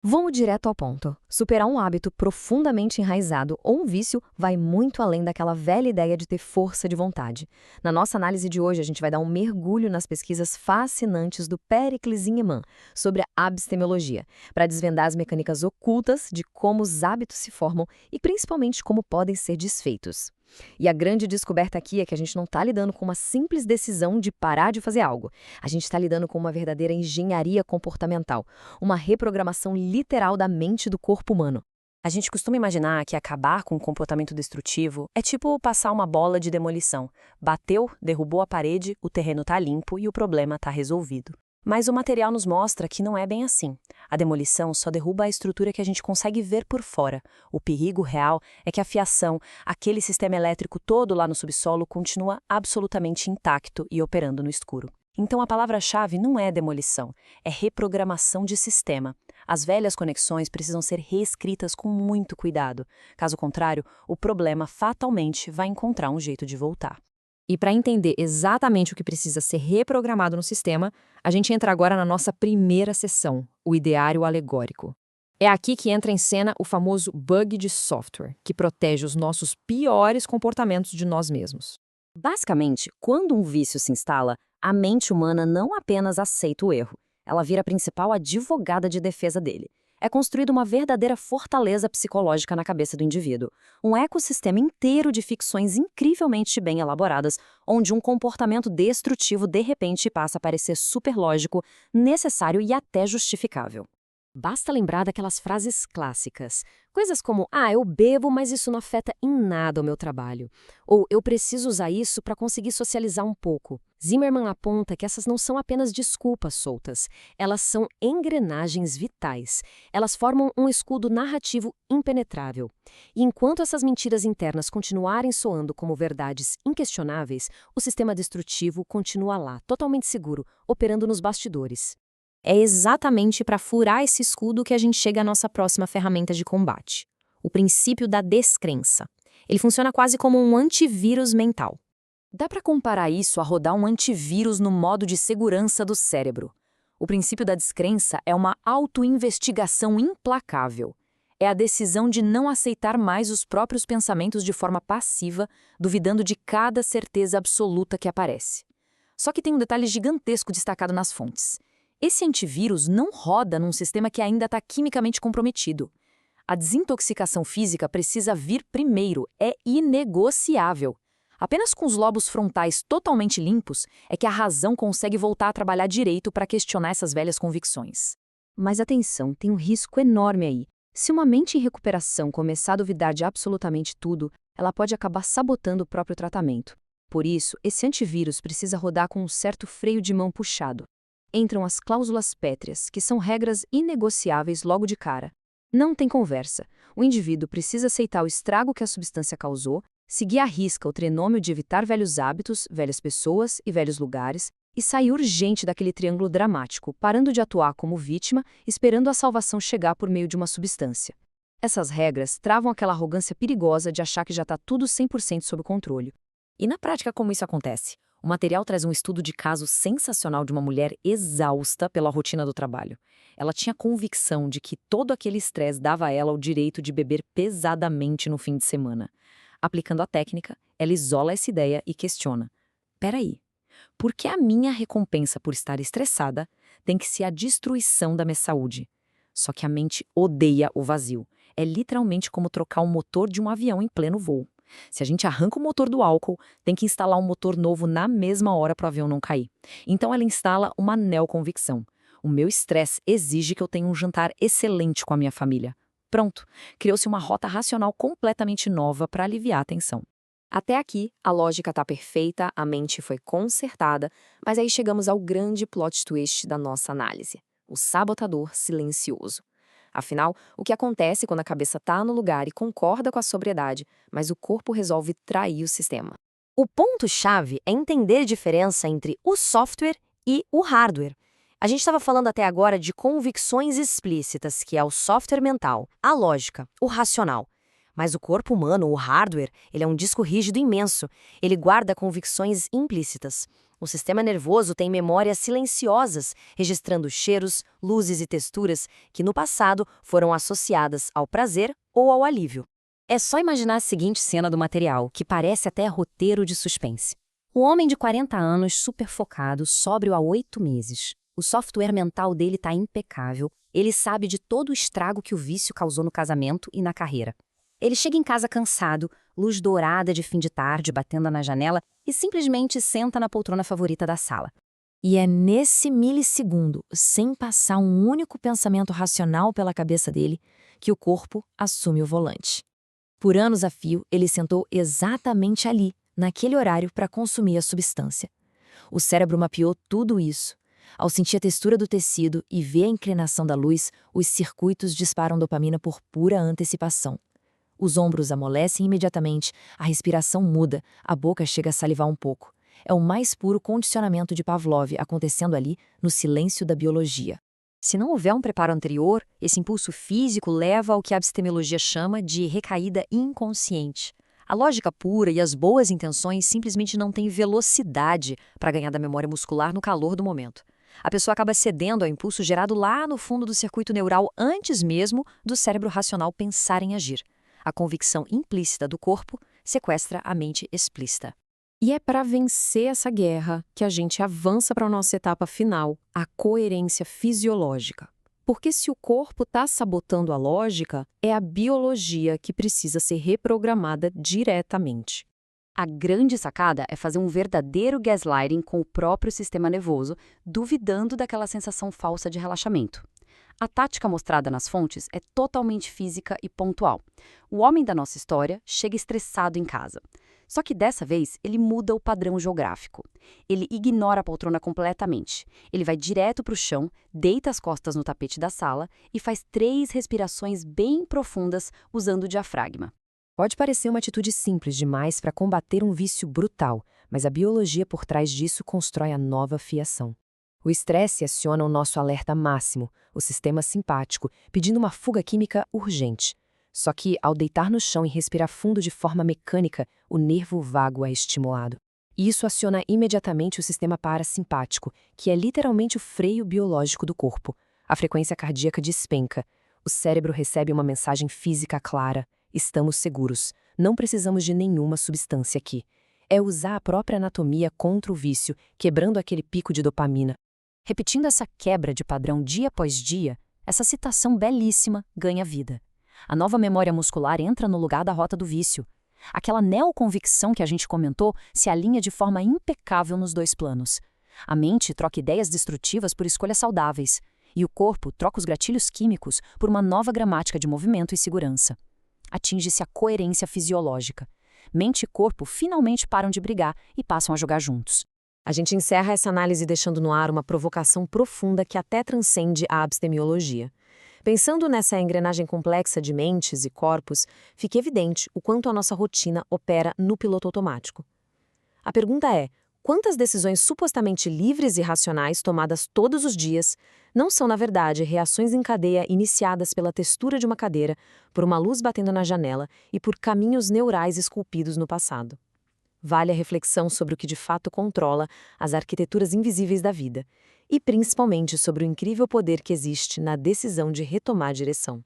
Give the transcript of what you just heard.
Vamos direto ao ponto. Superar um hábito profundamente enraizado ou um vício vai muito além daquela velha ideia de ter força de vontade. Na nossa análise de hoje, a gente vai dar um mergulho nas pesquisas fascinantes do Pericles Ingemann sobre a abstemiologia, para desvendar as mecânicas ocultas de como os hábitos se formam e principalmente como podem ser desfeitos. E a grande descoberta aqui é que a gente não está lidando com uma simples decisão de parar de fazer algo. A gente está lidando com uma verdadeira engenharia comportamental, uma reprogramação literal da mente e do corpo humano. A gente costuma imaginar que acabar com um comportamento destrutivo é tipo passar uma bola de demolição. Bateu, derrubou a parede, o terreno está limpo e o problema está resolvido. Mas o material nos mostra que não é bem assim. A demolição só derruba a estrutura que a gente consegue ver por fora. O perigo real é que a fiação, aquele sistema elétrico todo lá no subsolo, continua absolutamente intacto e operando no escuro. Então a palavra-chave não é demolição, é reprogramação de sistema. As velhas conexões precisam ser reescritas com muito cuidado. Caso contrário, o problema fatalmente vai encontrar um jeito de voltar. E para entender exatamente o que precisa ser reprogramado no sistema, a gente entra agora na nossa primeira sessão, o ideário alegórico. É aqui que entra em cena o famoso bug de software, que protege os nossos piores comportamentos de nós mesmos. Basicamente, quando um vício se instala, a mente humana não apenas aceita o erro, ela vira a principal advogada de defesa dele. É construída uma verdadeira fortaleza psicológica na cabeça do indivíduo, um ecossistema inteiro de ficções incrivelmente bem elaboradas, onde um comportamento destrutivo de repente passa a parecer superlógico, necessário e até justificável. Basta lembrar daquelas frases clássicas. Coisas como, eu bebo, mas isso não afeta em nada o meu trabalho. Ou, eu preciso usar isso para conseguir socializar um pouco. Zimmerman aponta que essas não são apenas desculpas soltas. Elas são engrenagens vitais. Elas formam um escudo narrativo impenetrável. E enquanto essas mentiras internas continuarem soando como verdades inquestionáveis, o sistema destrutivo continua lá, totalmente seguro, operando nos bastidores. É exatamente para furar esse escudo que a gente chega à nossa próxima ferramenta de combate, o princípio da descrença. Ele funciona quase como um antivírus mental. Dá para comparar isso a rodar um antivírus no modo de segurança do cérebro. O princípio da descrença é uma autoinvestigação implacável. É a decisão de não aceitar mais os próprios pensamentos de forma passiva, duvidando de cada certeza absoluta que aparece. Só que tem um detalhe gigantesco destacado nas fontes. Esse antivírus não roda num sistema que ainda está quimicamente comprometido. A desintoxicação física precisa vir primeiro, é inegociável. Apenas com os lobos frontais totalmente limpos é que a razão consegue voltar a trabalhar direito para questionar essas velhas convicções. Mas atenção, tem um risco enorme aí. Se uma mente em recuperação começar a duvidar de absolutamente tudo, ela pode acabar sabotando o próprio tratamento. Por isso, esse antivírus precisa rodar com um certo freio de mão puxado. Entram as cláusulas pétreas, que são regras inegociáveis logo de cara. Não tem conversa. O indivíduo precisa aceitar o estrago que a substância causou, seguir à risca o trenômio de evitar velhos hábitos, velhas pessoas e velhos lugares, e sair urgente daquele triângulo dramático, parando de atuar como vítima, esperando a salvação chegar por meio de uma substância. Essas regras travam aquela arrogância perigosa de achar que já está tudo 100% sob controle. E na prática, como isso acontece? O material traz um estudo de caso sensacional de uma mulher exausta pela rotina do trabalho. Ela tinha convicção de que todo aquele estresse dava a ela o direito de beber pesadamente no fim de semana. Aplicando a técnica, ela isola essa ideia e questiona. Peraí, por que a minha recompensa por estar estressada tem que ser a destruição da minha saúde? Só que a mente odeia o vazio. É literalmente como trocar o motor de um avião em pleno voo. Se a gente arranca o motor do álcool, tem que instalar um motor novo na mesma hora para o avião não cair. Então ela instala uma neoconvicção. O meu estresse exige que eu tenha um jantar excelente com a minha família. Pronto, criou-se uma rota racional completamente nova para aliviar a tensão. Até aqui, a lógica está perfeita, a mente foi consertada, mas aí chegamos ao grande plot twist da nossa análise, o sabotador silencioso. Afinal, o que acontece quando a cabeça está no lugar e concorda com a sobriedade, mas o corpo resolve trair o sistema? O ponto-chave é entender a diferença entre o software e o hardware. A gente estava falando até agora de convicções explícitas, que é o software mental, a lógica, o racional. Mas o corpo humano, o hardware, ele é um disco rígido imenso. Ele guarda convicções implícitas. O sistema nervoso tem memórias silenciosas, registrando cheiros, luzes e texturas que no passado foram associadas ao prazer ou ao alívio. É só imaginar a seguinte cena do material, que parece até roteiro de suspense. O homem de 40 anos, super focado, sóbrio há 8 meses. O software mental dele está impecável, ele sabe de todo o estrago que o vício causou no casamento e na carreira. Ele chega em casa cansado, luz dourada de fim de tarde batendo na janela e simplesmente senta na poltrona favorita da sala. E é nesse milissegundo, sem passar um único pensamento racional pela cabeça dele, que o corpo assume o volante. Por anos a fio, ele sentou exatamente ali, naquele horário, para consumir a substância. O cérebro mapeou tudo isso. Ao sentir a textura do tecido e ver a inclinação da luz, os circuitos disparam dopamina por pura antecipação. Os ombros amolecem imediatamente, a respiração muda, a boca chega a salivar um pouco. É o mais puro condicionamento de Pavlov acontecendo ali, no silêncio da biologia. Se não houver um preparo anterior, esse impulso físico leva ao que a epistemologia chama de recaída inconsciente. A lógica pura e as boas intenções simplesmente não têm velocidade para ganhar da memória muscular no calor do momento. A pessoa acaba cedendo ao impulso gerado lá no fundo do circuito neural antes mesmo do cérebro racional pensar em agir. A convicção implícita do corpo sequestra a mente explícita. E é para vencer essa guerra que a gente avança para a nossa etapa final, a coerência fisiológica. Porque se o corpo está sabotando a lógica, é a biologia que precisa ser reprogramada diretamente. A grande sacada é fazer um verdadeiro gaslighting com o próprio sistema nervoso, duvidando daquela sensação falsa de relaxamento. A tática mostrada nas fontes é totalmente física e pontual. O homem da nossa história chega estressado em casa. Só que dessa vez ele muda o padrão geográfico. Ele ignora a poltrona completamente. Ele vai direto para o chão, deita as costas no tapete da sala e faz 3 respirações bem profundas usando o diafragma. Pode parecer uma atitude simples demais para combater um vício brutal, mas a biologia por trás disso constrói a nova fiação. O estresse aciona o nosso alerta máximo, o sistema simpático, pedindo uma fuga química urgente. Só que, ao deitar no chão e respirar fundo de forma mecânica, o nervo vago é estimulado. E isso aciona imediatamente o sistema parasimpático, que é literalmente o freio biológico do corpo. A frequência cardíaca despenca. O cérebro recebe uma mensagem física clara. Estamos seguros. Não precisamos de nenhuma substância aqui. É usar a própria anatomia contra o vício, quebrando aquele pico de dopamina. Repetindo essa quebra de padrão dia após dia, essa citação belíssima ganha vida. A nova memória muscular entra no lugar da rota do vício. Aquela neoconvicção que a gente comentou se alinha de forma impecável nos 2 planos. A mente troca ideias destrutivas por escolhas saudáveis, e o corpo troca os gatilhos químicos por uma nova gramática de movimento e segurança. Atinge-se a coerência fisiológica. Mente e corpo finalmente param de brigar e passam a jogar juntos. A gente encerra essa análise deixando no ar uma provocação profunda que até transcende a abstemiologia. Pensando nessa engrenagem complexa de mentes e corpos, fica evidente o quanto a nossa rotina opera no piloto automático. A pergunta é, quantas decisões supostamente livres e racionais tomadas todos os dias não são, na verdade, reações em cadeia iniciadas pela textura de uma cadeira, por uma luz batendo na janela e por caminhos neurais esculpidos no passado? Vale a reflexão sobre o que de fato controla as arquiteturas invisíveis da vida, e principalmente sobre o incrível poder que existe na decisão de retomar a direção.